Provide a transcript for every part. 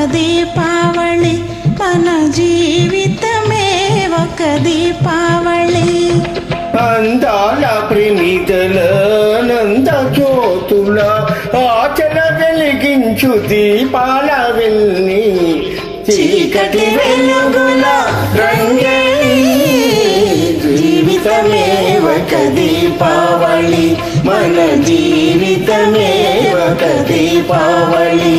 దీపావళి మన జీవితమే ఒక దీపావళి అందాల ప్రేమితల నంద జ్యోతుల ఆచల వెలిగించు దీపాల వెల్ని చీకటి వెలుగుల రంగేలి జీవితమే ఒక దీపావళి మన జీవితమే ఒక దీపావళి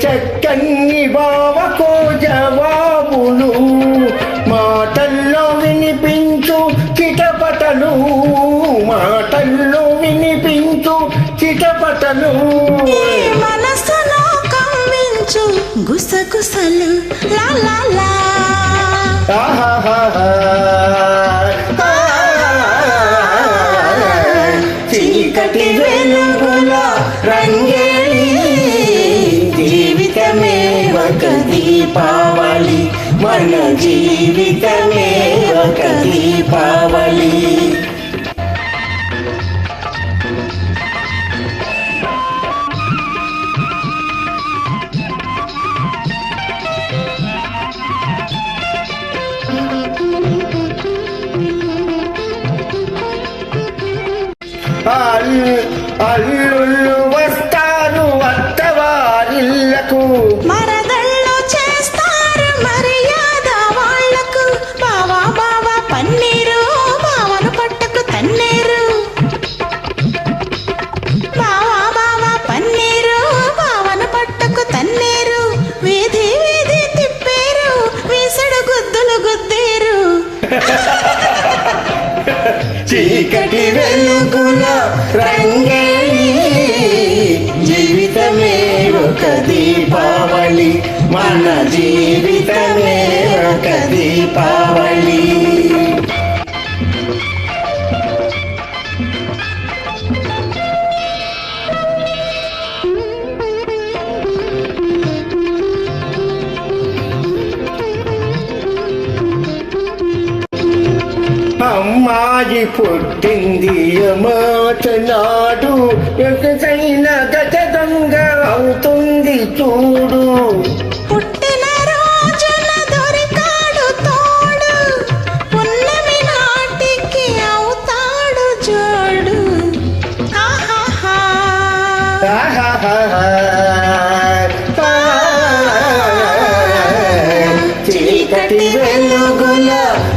చక్కని బావకో జవాబులు మాటల్లో వినిపించు చిటపటలు మాటల్లో వినిపించు చిటపటలు మనసులో కవ్వించు గుసగుసలు లా లా లా చీకటి వెలుగుల రంగేలి జీవితమే ఒక దీపావళి మన జీవితమే ఒక దీపావళి అల్లుళ్ళు వస్తారు అత్తవారిల్లకు మరదళ్ళు చేస్తారు మర్యాద వాళ్లకు బావా బావా పన్నీరు బావను పట్టుకు తన్నేరు బావా బావా పన్నీరు బావను పట్టుకు తన్నేరు వీధి వీధి తిప్పేరు వీసడు గుద్దులు గుద్దేరు చీకటి వెలుగుల రంగేలి జీవితమే ఒక దీపావళి మన జీవితమే ఒక దీపావళి అమ్మాయి పుట్టింది మాటనాడు ఎక్కడైనా గత దొంగ అవుతుంది చూడు పుట్టిన రోజున దొరికాడు తోడు పున్నమి నాటికి అవుతాడు జోడు ఆహాహా చీకటి వెలుగుల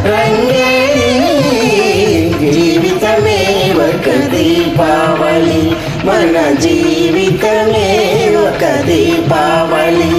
రంగేలి జీవితమే ఒక దీపావళి మన జీవితమే ఒక దీపావళి